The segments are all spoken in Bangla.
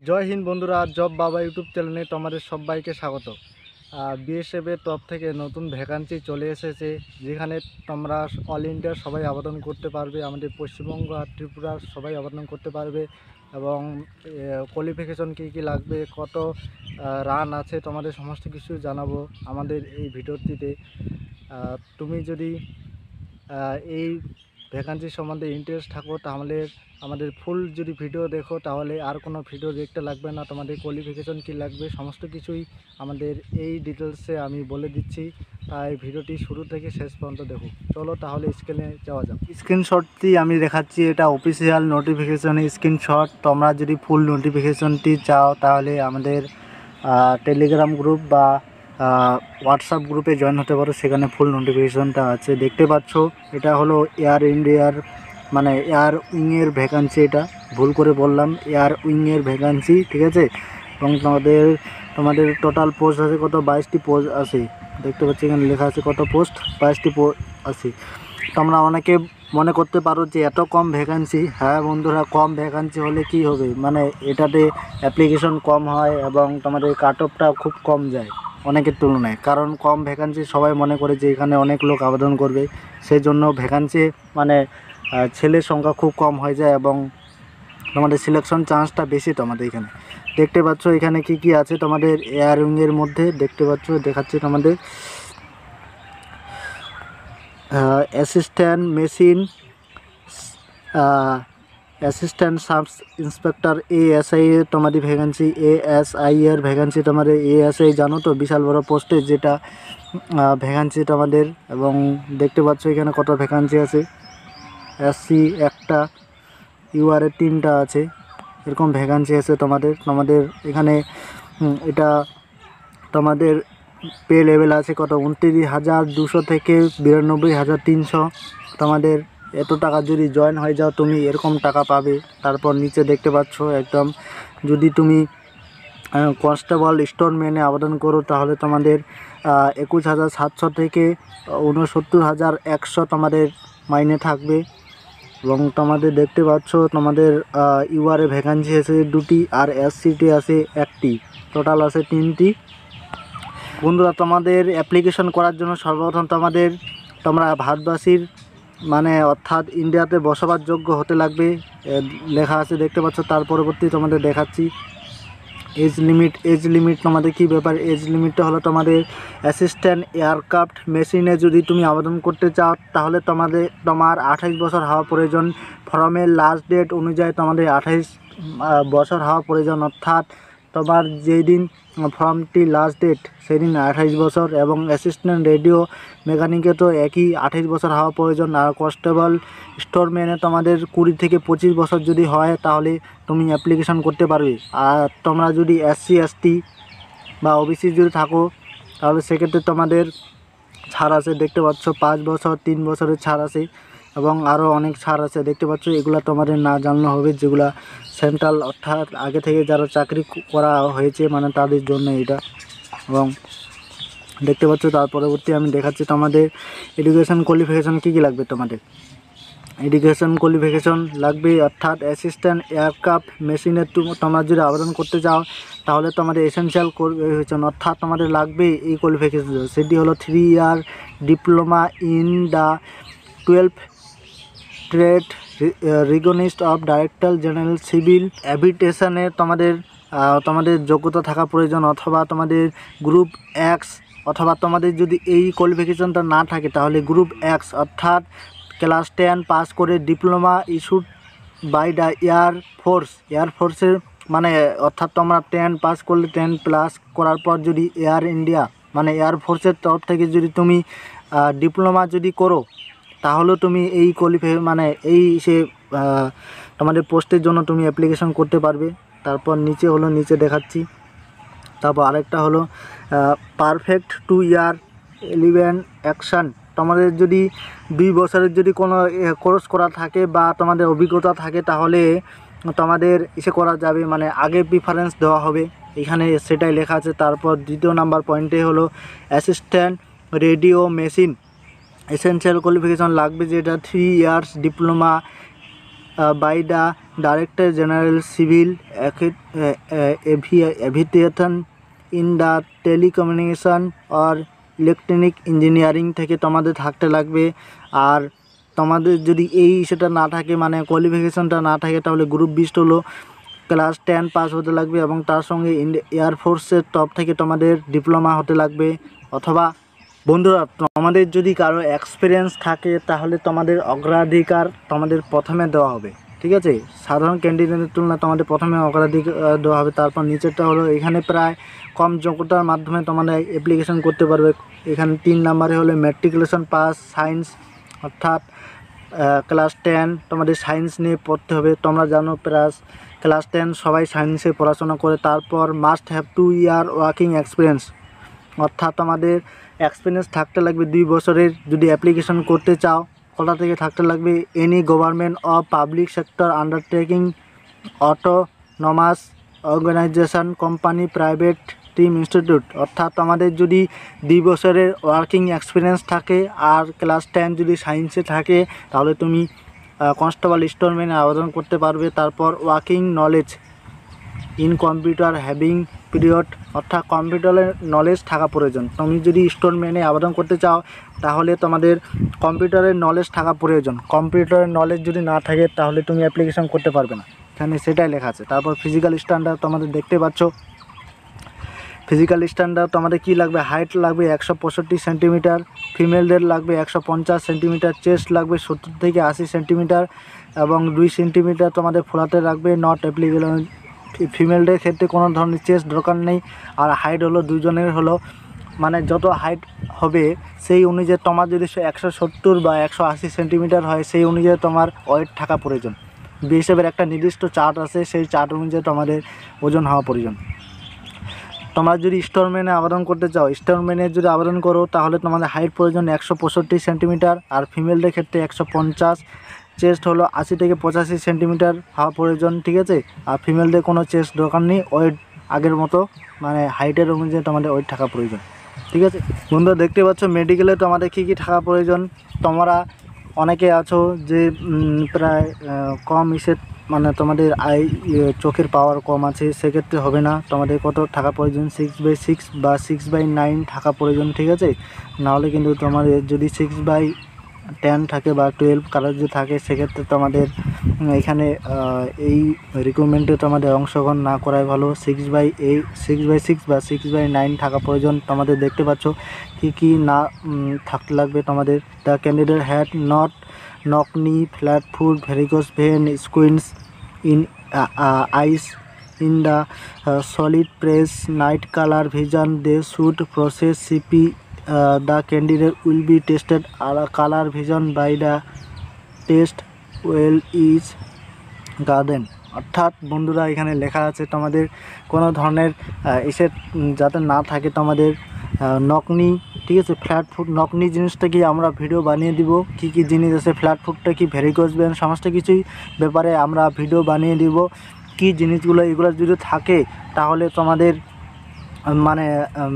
জয় হিন্দ বন্ধুরা, জব বাবা ইউটিউব চ্যানেলে তোমাদের সবাইকে স্বাগত। বিএসএফের তরফ থেকে নতুন ভ্যাকান্সি চলে এসেছে, যেখানে তোমরা অল ইন্ডিয়ার সবাই আবেদন করতে পারবে। আমাদের পশ্চিমবঙ্গ আর ত্রিপুরার সবাই আবেদন করতে পারবে। এবং কোয়ালিফিকেশন কী কী লাগবে, কত রান আছে, তোমাদের সমস্ত কিছু জানাবো আমাদের এই ভিডিওটিতে। তুমি যদি এই ভ্যাকান্সি সম্বন্ধে ইন্টারেস্ট থাকো, তাহলে আমাদের ফুল যদি ভিডিও দেখো, তাহলে আর কোনো ভিডিও দেখতে লাগবে না। তোমাদের কোয়ালিফিকেশন কী লাগবে সমস্ত কিছুই আমাদের এই ডিটেলসে আমি বলে দিচ্ছি, তাই ভিডিওটি শুরু থেকে শেষ পর্যন্ত দেখো। চলো তাহলে স্ক্রিনে যাওয়া যাক। স্ক্রিনশটটি আমি দেখাচ্ছি, এটা অফিসিয়াল নোটিফিকেশনের স্ক্রিনশট। তোমরা যদি ফুল নোটিফিকেশনটি চাও, তাহলে আমাদের টেলিগ্রাম গ্রুপ বা হোয়াটসঅ্যাপ গ্রুপে জয়েন হতে পারো, সেখানে ফুল নোটিফিকেশনটা আছে। দেখতে পাচ্ছ, এটা হলো এয়ার ইন্ডিয়ার মানে এয়ার উইংয়ের ভ্যাকান্সি। এটা ভুল করে বললাম, এয়ার উইংয়ের ভ্যাকান্সি, ঠিক আছে। এবং তোমাদের টোটাল পোস্ট আছে কত, 22টি পোস্ট আছে। দেখতে পাচ্ছি এখানে লেখা আছে কত পোস্ট, 22টি পোস্ট আছে। তোমরা অনেকে মনে করতে পারো যে এত কম ভ্যাকান্সি। হ্যাঁ বন্ধুরা, কম ভ্যাকান্সি হলে কি হবে, মানে এটাতে অ্যাপ্লিকেশন কম হয় এবং তোমাদের কাট অফটা খুব কম যায় অনেকের তুলনায়। কারণ কম ভ্যাকান্সি সবাই মনে করে যে এখানে অনেক লোক আবেদন করবে, সেই জন্য ভ্যাকান্সি মানে ছেলের সংখ্যা খুব কম হয়ে যায় এবং তোমাদের সিলেকশন চান্সটা বেশি তোমাদের এখানে। দেখতে পাচ্ছ এখানে কি কি আছে তোমাদের এয়ার উইংয়ের মধ্যে। দেখতে পাচ্ছ, দেখাচ্ছি তোমাদের assistant machine assistant sub inspector ASI এর তোমাদের ভ্যাকান্সি, ASI এর ভ্যাকান্সি। তোমাদের ASI জানো তো, বিশাল বড় পোস্টে যেটা ভ্যাকান্সি তোমাদের। এবং দেখতে পাচ্ছ এখানে কত ভ্যাকান্সি আছে, SC একটা, UR 3টা আছে, এরকম ভ্যাকান্সি আছে তোমাদের এখানে। এটা তোমাদের পে লেভেল আছে কত, 29,200 থেকে 92,300। তোমাদের এত টাকা যদি জয়েন হয়ে যাও তুমি, এরকম টাকা পাবে। তারপর নিচে দেখতে পাচ্ছ একদম, যদি তুমি কনস্টেবল স্টোরম্যানে আবেদন করো, তাহলে তোমাদের 21,700 থেকে 69,100 তোমাদের মাইনে থাকবে। এবং তোমাদের দেখতে পাচ্ছ তোমাদের UR ভ্যাকান্সি আছে 2টি আর SCT আছে 1টি, টোটাল আছে 3টি। বন্ধুরা, তোমাদের অ্যাপ্লিকেশন করার জন্য সর্বপ্রথম তোমরা ভারতবাসীর মানে অর্থাৎ ইন্ডিয়াতে বসবাসযোগ্য হতে লাগবে, লেখা আছে দেখতে পাচ্ছ। তার পরবর্তী তোমাদের দেখাচ্ছি এজ লিমিট তোমাদের কী ব্যাপার। এজ লিমিটটা হলো তোমাদের অ্যাসিস্ট্যান্ট এয়ারক্রাফট মেশিনে যদি তুমি আবেদন করতে চাও, তাহলে তোমার 28 বছর হওয়া প্রয়োজন। ফর্মের লাস্ট ডেট অনুযায়ী তোমাদের 28 বছর হওয়া প্রয়োজন, অর্থাৎ তোমার যেই দিন ফর্মটি লাস্ট ডেট সেই দিন 28 বছর। এবং অ্যাসিস্ট্যান্ট রেডিও মেকানিকে তো একই 28 বছর হওয়া প্রয়োজন। আর কনস্টেবল স্টোরম্যানে তোমাদের 20 থেকে 25 বছর যদি হয়, তাহলে তুমি অ্যাপ্লিকেশন করতে পারবে। আর তোমরা যদি SC ST বা OBC যদি থাকো, তাহলে সেক্ষেত্রে তোমাদের ছাড় আছে। দেখতে পাচ্ছ 5 বছর 3 বছরের ছাড় আছে এবং আরও অনেক ছাড় আছে। দেখতে পাচ্ছ, এগুলো তোমাদের না জানলে হবে, যেগুলা সেন্ট্রাল অর্থাৎ আগে থেকে যারা চাকরি করা হয়েছে মানে তাদের জন্য এটা। এবং দেখতে পাচ্ছ, তার পরবর্তী আমি দেখাচ্ছি তোমাদের এডুকেশন কোয়ালিফিকেশান কী কী লাগবে। তোমাদের এডুকেশন কোয়ালিফিকেশন লাগবে, অর্থাৎ অ্যাসিস্ট্যান্ট এয়ারক্রাফট মেশিনে তোমরা যদি আবেদন করতে চাও, তাহলে তোমাদের এসেনশিয়াল কোয়ালিফিকেশন অর্থাৎ তোমাদের লাগবে এই কোয়ালিফিকেশন, সেটি হলো 3 year diploma in the 12 trade recognised of director general civil অ্যাভিয়েশনে তোমাদের যোগ্যতা থাকা প্রয়োজন, অথবা তোমাদের গ্রুপ X, অথবা তোমাদের যদি এই কোয়ালিফিকেশনটা না থাকে, তাহলে গ্রুপ X অর্থাৎ ক্লাস 10 পাস করে ডিপ্লোমা ইস্যুড বাই দ্য এয়ারফোর্সের মানে অর্থাৎ তোমরা 10 পাস করলে 10 প্লাস করার পর যদি এয়ার ইন্ডিয়া মানে এয়ারফোর্সের তরফ থেকে যদি তুমি ডিপ্লোমা যদি করো, তাহলে তুমি এই মানে তোমাদের পোস্টের জন্য তুমি অ্যাপ্লিকেশন করতে পারবে। তারপর নিচে দেখাচ্ছি। তারপর আরেকটা হলো পারফেক্ট 2 ইয়ার 11 অ্যাকশান। তোমাদের যদি 2 বছরের যদি কোনো কোর্স করা থাকে বা তোমাদের অভিজ্ঞতা থাকে, তাহলে তোমাদের করা যাবে, মানে আগে প্রিফারেন্স দেওয়া হবে, এখানে সেটাই লেখা আছে। তারপর দ্বিতীয় নাম্বার পয়েন্টে হলো assistant radio machine essential qualification লাগবে, যেটা 3 years diploma by the director general civil aviation in the telecommunication আর ইলেকট্রনিক ইঞ্জিনিয়ারিং থেকে তোমাদের থাকতে লাগবে। আর তোমাদের যদি সেটা না থাকে, মানে কোয়ালিফিকেশনটা না থাকে, তাহলে গ্রুপ বিস্ট হলো ক্লাস 10 পাস হতে লাগবে এবং তার সঙ্গে এয়ারফোর্সের টপ থেকে তোমাদের ডিপ্লোমা হতে লাগবে। অথবা বন্ধুরা, তোমাদের যদি কারো এক্সপিরিয়েন্স থাকে তাহলে তোমাদের অগ্রাধিকার তোমাদের প্রথমে দেওয়া হবে, ঠিক আছে? সাধারণ ক্যান্ডিডেটের তুলনায় তোমাদের প্রথমে অগ্রাধিকার দেওয়া হবে। তারপর নিচেরটা হলো, এখানে প্রায় কম যোগ্যতার মাধ্যমে তোমাদের অ্যাপ্লিকেশন করতে পারবে। এখানে 3 নম্বরে হলো ম্যাট্রিকুলেশন পাস সায়েন্স, অর্থাৎ ক্লাস 10 তোমাদের সায়েন্স নিয়ে পড়তে হবে। তোমরা জানো ক্লাস 10 সবাই সায়েন্সে পড়াশোনা করে। তারপর must have 2 year working experience, অর্থাৎ তোমাদের এক্সপিরিয়েন্স থাকতে লাগবে 2 বছরের। যদি অ্যাপ্লিকেশন করতে চাও, কোথা থেকে থাকতে লাগবে? Any government of public sector undertaking, autonomous organisation, company, private, team, institute. অর্থাৎ আমাদের যদি 2 বছরের ওয়ার্কিং এক্সপিরিয়েন্স থাকে আর ক্লাস 10 যদি সায়েন্সে থাকে, তাহলে তুমি কনস্টেবল স্টোরম্যানে আবেদন করতে পারবে। তারপর working knowledge in computer having period, অর্থাৎ কম্পিউটারের নলেজ থাকা প্রয়োজন। তুমি যদি স্টোরম্যানে আবেদন করতে চাও, তাহলে তোমাদের কম্পিউটারের নলেজ থাকা প্রয়োজন। কম্পিউটারের নলেজ যদি না থাকে, তাহলে তুমি অ্যাপ্লিকেশন করতে পারবে না, এখানে সেটাই লেখা আছে। তারপর ফিজিক্যাল স্ট্যান্ডার্ড তোমাদের দেখতে পাচ্ছ। ফিজিক্যাল স্ট্যান্ডার্ড তোমাদের কী লাগবে? হাইট লাগবে 165 সেন্টিমিটার, ফিমেলদের লাগবে 150 সেন্টিমিটার, চেস্ট লাগবে 70 থেকে 80 সেন্টিমিটার এবং 2 সেন্টিমিটার তোমাদের ফোলাতে রাখবে। নট অ্যাপ্লিকেবল, ফিমেলদের ক্ষেত্রে কোনো ধরনের চেস্ট দরকার নেই। আর হাইট হলো দুজনের হলো, মানে যত হাইট হবে সেই অনুযায়ী তোমার যদি 170 বা 180 সেন্টিমিটার হয়, সেই অনুযায়ী তোমার ওয়েট থাকা প্রয়োজন। বিএসএফের একটা নির্দিষ্ট চার্ট আছে, সেই চার্ট অনুযায়ী তোমাদের ওজন হওয়া প্রয়োজন। তোমরা যদি স্টোরম্যানে আবেদন করতে চাও, স্টোরম্যানে যদি আবেদন করো, তাহলে তোমাদের হাইট প্রয়োজন 165 সেন্টিমিটার আর ফিমেলদের ক্ষেত্রে 150, চেস্ট হলো 80 থেকে 85 সেন্টিমিটার হওয়া প্রয়োজন, ঠিক আছে? আর ফিমেলদের কোনো চেস্ট দরকার নেই, ওয়েট আগের মতো, মানে হাইটের অনুযায়ী তোমাদের ওয়েট থাকা প্রয়োজন, ঠিক আছে? বন্ধুরা দেখতে পাচ্ছ মেডিকেলে তোমাদের কী কী থাকা প্রয়োজন। তোমরা অনেকে আছো যে প্রায় কম মানে তোমাদের চোখের পাওয়ার কম আছে, সেক্ষেত্রে হবে না। তোমাদের কত থাকা প্রয়োজন? 6/6 বা 6/9 থাকা প্রয়োজন, ঠিক আছে? নাহলে কিন্তু তোমাদের যদি 6/10 থাকে বা 12 কালার যদি থাকে, সেক্ষেত্রে তোমাদের এখানে এই রিক্রুটমেন্টে তোমাদের অংশগ্রহণ না করাই ভালো। 6/6 বা 6/9 থাকা প্রয়োজন। তোমাদের দেখতে পাচ্ছ কী কী না থাকতে লাগবে তোমাদের। The candidate had not knock knee, flat foot, varicose vein, squints in eyes in the solid press, night color vision. They should process CP. The candidate will be tested color vision by the test well is garden. অর্থাৎ বন্ধুরা এখানে লেখা আছে তোমাদের কোনো ধরনের এসে যাতে না থাকে তোমাদের নকনি, ঠিক আছে? ফ্ল্যাট ফুট, নকনি জিনিসটা কি আমরা ভিডিও বানিয়ে দিব, কি কি জিনিস আছে, ফ্ল্যাট ফুটটা কি, ভেরিকোজ ভেন, সমস্ত কিছুই ব্যাপারে আমরা ভিডিও বানিয়ে দিব। কি জিনিসগুলো এগুলো যদি থাকে, তাহলে তোমাদের মানে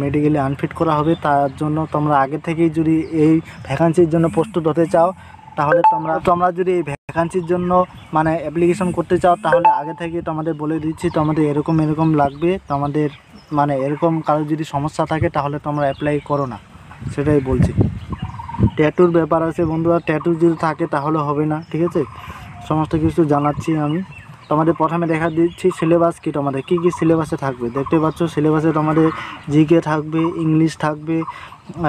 মেডিকেলি আনফিট করা হবে। তার জন্য তোমরা আগে থেকেই যদি এই ভ্যাকান্সির জন্য প্রস্তুত হতে চাও, তাহলে তোমরা যদি এই ভ্যাকান্সির জন্য মানে অ্যাপ্লিকেশন করতে চাও, তাহলে আগে থেকে তোমাদের বলে দিচ্ছি তোমাদের এরকম লাগবে। তোমাদের মানে এরকম কারো যদি সমস্যা থাকে, তাহলে তোমরা অ্যাপ্লাই করো না, সেটাই বলছি। ট্যাটুর ব্যাপার আছে বন্ধুরা, ট্যাটু যদি থাকে তাহলে হবে না, ঠিক আছে? সমস্ত কিছু জানাচ্ছি আমি। তোমাদের প্রথমে দেখা দিচ্ছি সিলেবাস কি, তোমাদের কী কী সিলেবাসে থাকবে। দেখতে পাচ্ছ সিলেবাসে তোমাদের জিকে থাকবে, ইংলিশ থাকবে,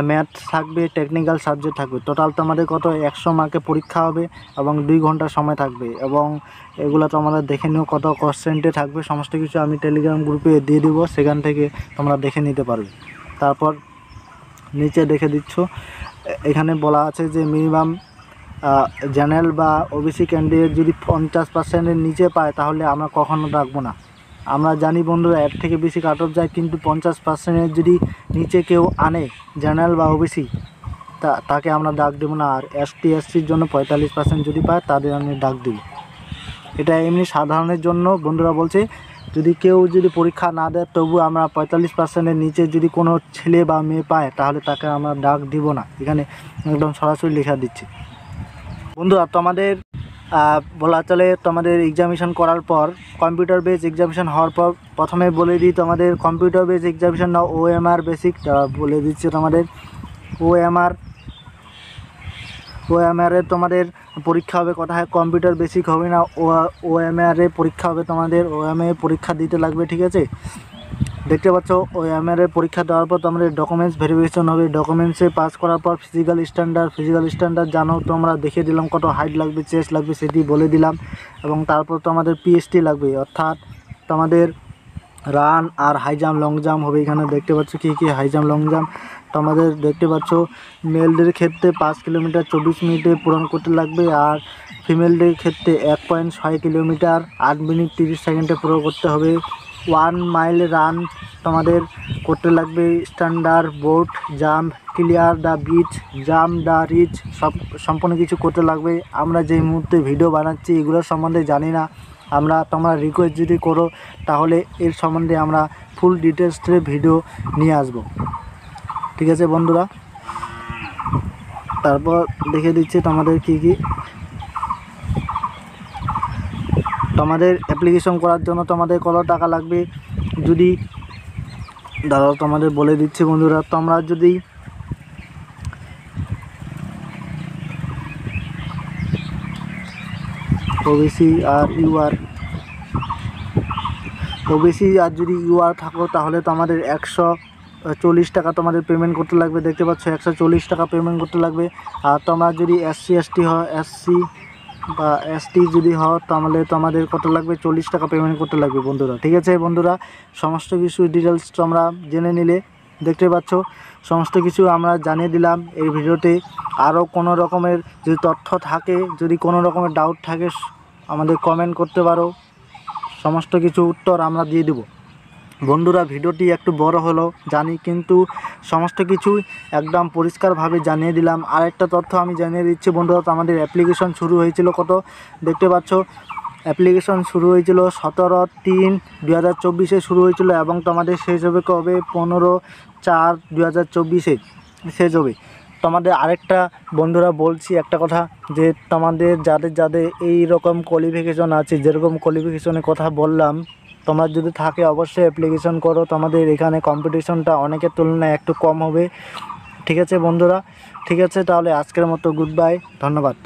ম্যাথ থাকবে, টেকনিক্যাল সাবজেক্ট থাকবে। টোটাল তোমাদের কত 100 মার্কে পরীক্ষা হবে এবং 2 ঘন্টা সময় থাকবে। এবং এগুলো তোমাদের দেখে নিও কত কোশ্চেন্টে থাকবে। সমস্ত কিছু আমি টেলিগ্রাম গ্রুপে দিয়ে দেবো, সেখান থেকে তোমরা দেখে নিতে পারবে। তারপর নিচে দেখে দিচ্ছ, এখানে বলা আছে যে মিনিমাম জেনারেল বা ওবিসি ক্যান্ডিডেট যদি 50%-এর নিচে পায়, তাহলে আমরা কখনো ডাকবো না। আমরা জানি বন্ধুরা এর থেকে বেশি কাট অফ যায়, কিন্তু 50%-এর যদি নিচে কেউ আনে জেনারেল বা ওবিসি, তাকে আমরা ডাক দেবো না। আর ST/SCর জন্য 45% যদি পায়, তাদের আমি ডাক দেব। এটা এমনি সাধারণের জন্য বন্ধুরা বলছে, যদি কেউ যদি পরীক্ষা না দেয়, তবু আমরা 45%-এর নিচে যদি কোনো ছেলে বা মেয়ে পায়, তাহলে তাকে আমরা ডাক দিব না। এখানে একদম সরাসরি লেখা দিচ্ছি। বন্ধুরা তোমাদের বলা চলে। তোমাদের এক্সামিনেশন করার পর কম্পিউটার বেস এক্সামিনেশন হওয়ার পর প্রথমে বলে দিই তোমাদের কম্পিউটার বেস এক্সামিনেশন না OMR বেসিক বলে দিচ্ছে তোমাদের OMR এর তোমাদের পরীক্ষা হবে। কথা হয় কম্পিউটার বেসিক হবে না, OMR এর পরীক্ষা হবে তোমাদের। OMR পরীক্ষা দিতে লাগবে, ঠিক আছে। দেখতে পাচ্ছ OMR এর পরীক্ষা দেওয়ার পর তোমাদের ডকুমেন্টস ভেরিফিকেশন হবে। ডকুমেন্টসে পাস করার পর ফিজিক্যাল স্ট্যান্ডার্ড জানো তোমরা, দেখিয়ে দিলাম কত হাইট লাগবে, চেস্ট লাগবে সেটি বলে দিলাম। এবং তারপর তোমাদের PST লাগবে, অর্থাৎ তোমাদের রান আর হাই জাম্প লং জাম্প হবে। এখানে দেখতে পাচ্ছ কী কী হাই জাম্প লং জাম্প তোমাদের দেখতে পাচ্ছ। মেলদের ক্ষেত্রে 5 কিলোমিটার 24 মিনিটে পূরণ করতে লাগবে, আর ফিমেলদের ক্ষেত্রে 1.6 কিলোমিটার 8 মিনিট 30 সেকেন্ডে পূরণ করতে হবে। 1 মাইল রান তোমাদের করতে লাগবে। Standard board jump, clear the beach, jump the reach, সব সম্পূর্ণ কিছু করতে লাগবে। আমরা যেই মুহূর্তে ভিডিও বানাচ্ছি এগুলোর সম্বন্ধে জানি না, তোমরা রিকোয়েস্ট যদি করো তাহলে এর সম্বন্ধে আমরা ফুল ডিটেলসে ভিডিও নিয়ে আসব, ঠিক আছে বন্ধুরা। তারপর দেখে দিচ্ছি তোমাদের কি কি তোমাদের অ্যাপ্লিকেশন করার জন্য তোমাদের কত টাকা লাগবে। যদি দাঁড়াও তোমাদের বলে দিচ্ছি বন্ধুরা, তোমরা যদি ওবিসি আর যদি ইউআর থাকো তাহলে তোমাদের 140 টাকা তোমাদের পেমেন্ট করতে লাগবে। দেখতে পাচ্ছ 140 টাকা পেমেন্ট করতে লাগবে। আর তোমরা যদি SC/ST হয়, SC বা ST যদি হও তাহলে তোমাদের কত লাগবে, 40 টাকা পেমেন্ট করতে লাগবে বন্ধুরা, ঠিক আছে বন্ধুরা। সমস্ত কিছু ডিটেলস তোমরা জেনে নিলে। দেখতে পাচ্ছ সমস্ত কিছু আমরা জানিয়ে দিলাম এই ভিডিওতে। আরও কোনো রকমের যদি তথ্য থাকে, যদি কোনো রকমের ডাউট থাকে আমাদের কমেন্ট করতে পারো, সমস্ত কিছু উত্তর আমরা দিয়ে দেব বন্ধুরা। ভিডিওটি একটু বড় হলো জানি, কিন্তু সমস্ত কিছুই একদম পরিষ্কারভাবে জানিয়ে দিলাম। আরেকটা তথ্য আমি জানিয়ে দিচ্ছি বন্ধুরা, তো আমাদের অ্যাপ্লিকেশন শুরু হয়েছিল কত দেখতে পাচ্ছ, অ্যাপ্লিকেশন শুরু হয়েছিল 17/3/2024 শুরু হয়েছিল, এবং তোমাদের শেষ হবে কবে, 15/4/2024 শেষ হবে। তোমাদের আরেকটা বন্ধুরা বলছি একটা কথা, যে তোমাদের যাদের এই রকম কোয়ালিফিকেশন আছে, যেরকম কোয়ালিফিকেশনের কথা বললাম, তোমরা যদি থাকে অবশ্যই অ্যাপ্লিকেশন করো। তোমাদের এখানে কম্পিটিশনটা অনেকের তুলনায় একটু কম হবে, ঠিক আছে বন্ধুরা। ঠিক আছে, তাহলে আজকের মতো গুড বাই, ধন্যবাদ।